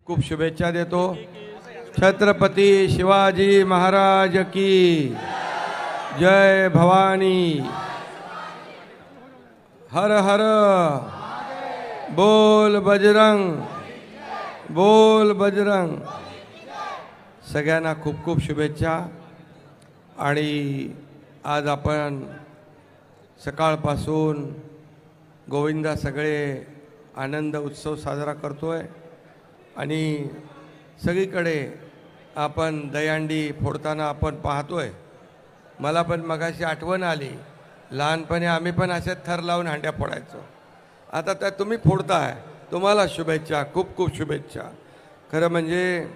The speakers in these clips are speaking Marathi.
खूप शुभेच्छा देतो। छत्रपती शिवाजी महाराज की जय भवानी। हर हर बोल बजरंग, बोल बजरंग। सगळ्यांना खूप खूप शुभेच्छा। आणि आज आपण सकाळपासून गोविंदा सगळे आनंद उत्सव साजरा करतोय आणि सगळीकडे आपण दहीहंडी फोडताना आपण पाहतोय। मला पण मगाशी आठवण आली, लहानपणी आम्ही पण असे थर लावून हांड्या फोडायचो। आता तर तुम्ही फोडताय, तुम्हाला शुभेच्छा, खूप खूप शुभेच्छा। खरं म्हणजे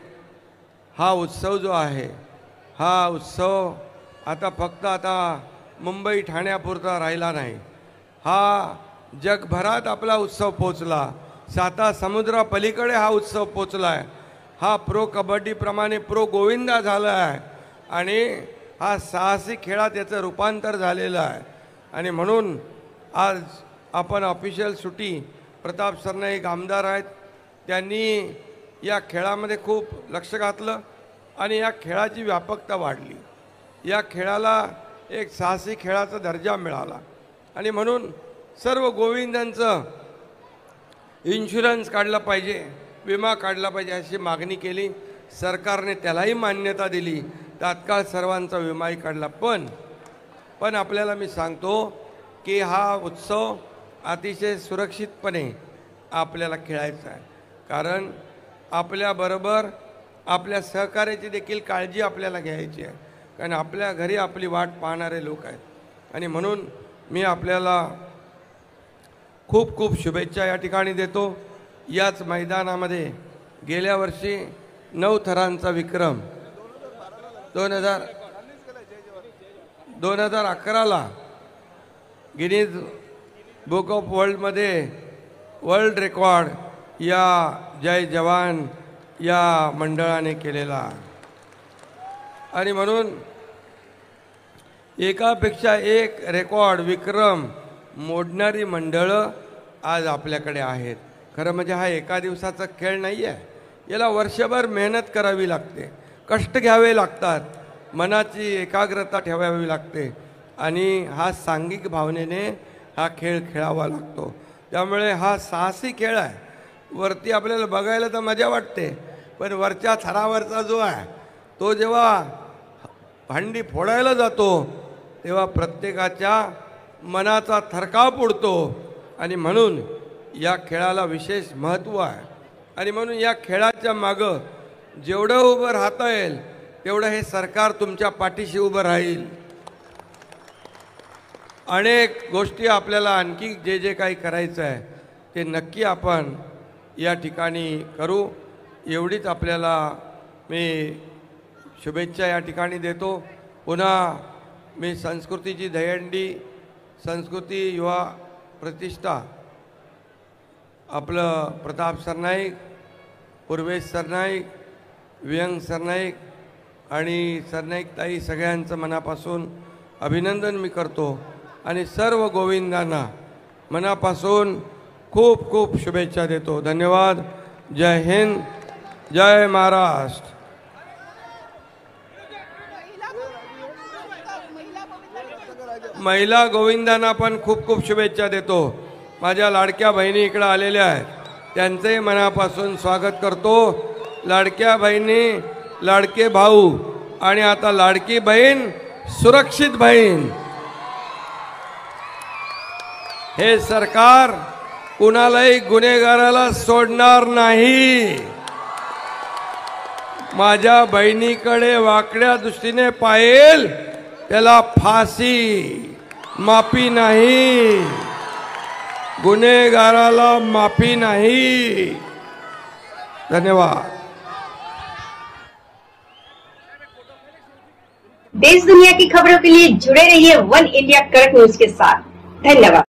हा उत्सव जो आहे, हा उत्सव आता फक्त मुंबई ठाण्यापुरता राहिला नाही, हा जगभरात आपला उत्सव पोचला। 7 समुद्रा पलीकडे हा उत्सव पोचलाय। हा प्रो कबड्डी प्रमाणे प्रो गोविंदा झाला आहे आणि हा साहसी खेळात याचं रूपांतर झालेलं आहे। आणि म्हणून आज आपण ऑफिशियल सुट्टी, प्रताप सरनाईक आमदार आहेत, त्यांनी या खेळामध्ये खूप लक्ष घातलं आणि या खेळाची व्यापकता वाढली। या खेळाला एक साहसी खेळाचा दर्जा मिळाला आणि म्हणून सर्व गोविंदांचं इन्शुरन्स काढला पाहिजे, विमा काढला पाहिजे अशी मागणी केली। सरकारने त्यालाही मान्यता दिली, तात्काळ सर्वांचा विमाही काढला। पण आपल्याला मी सांगतो की हा उत्सव अतिशय सुरक्षितपणे आपल्याला खेळायचा आहे, कारण आपल्याबरोबर आपल्या सहकार्याची देखील काळजी आपल्याला घ्यायची आहे, कारण आपल्या घरी आपली वाट पाहणारे लोक आहेत। आणि म्हणून मी आपल्याला खूप खूप शुभेच्छा या ठिकाणी देतो। याच मैदानामध्ये गेल्या वर्षी 9 थरांचा विक्रम 2011ला गिनीज बुक ऑफ वर्ल्डमध्ये वर्ल्ड रेकॉर्ड या जय जवान या मंडळाने केलेला। आणि म्हणून एकापेक्षा एक रेकॉर्ड विक्रम मोडणारी मंडळं आज आपल्याकडे आहेत। खरं म्हणजे हा एका दिवसाचा खेळ नाही आहे, याला वर्षभर मेहनत करावी लागते, कष्ट घ्यावे लागतात, मनाची एकाग्रता ठेवावी लागते आणि हा सांघिक भावनेने हा खेळ खेळावा लागतो। त्यामुळे हा साहसी खेळ आहे। वरती आपल्याला बघायला तर मजा वाटते, पण वरच्या थरावरचा जो आहे तो जेव्हा हंडी फोडायला जातो तेव्हा प्रत्येकाच्या मनाचा थरकाप उडतो। आणि म्हणून या खेळाला विशेष महत्त्व आहे। आणि म्हणून या खेळाच्या मागं जेवढं उभं राहता येईल तेवढं हे सरकार तुमच्या पाठीशी उभं राहील। अनेक गोष्टी आपल्याला आणखी जे जे काही करायचं आहे ते नक्की आपण या ठिकाणी करू, एवढीच आपल्याला मी शुभेच्छा या ठिकाणी देतो। पुन्हा मी संस्कृतीची दहीहंडी, संस्कृती युवा प्रतिष्ठा, आपलं प्रताप सरनाईक, पूर्वेश सरनाईक, वियंग सरनाईक आणि सरनाईक ताई सगळ्यांचं मनापासून अभिनंदन मी करतो आणि सर्व गोविंदांना मनापासून खूप खूप शुभेच्छा देतो। धन्यवाद। जय हिंद, जय महाराष्ट्र। महिला गोविंदांना पण खूप खूप शुभेच्छा देतो। माझ्या लाडक्या बहिणी इकडे आलेल्या आहेत, त्यांचे मनापासून स्वागत करतो। लाडक्या बहिणी, लाडके भाऊ आणि आता लाडकी बहीण, सुरक्षित बहीण। हे सरकार कुणालाही गुन्हेगाराला सोडणार नाही। माझ्या बहिणीकडे वाकड्या दृष्टीने पाहिल त्याला फाशी, माफी नाही, गुन्हेगाराला माफी नाही। धन्यवाद। देश दुनिया की खबरों के लिए जुड़े रहिए वन इंडिया कड़क न्यूज के साथ। धन्यवाद।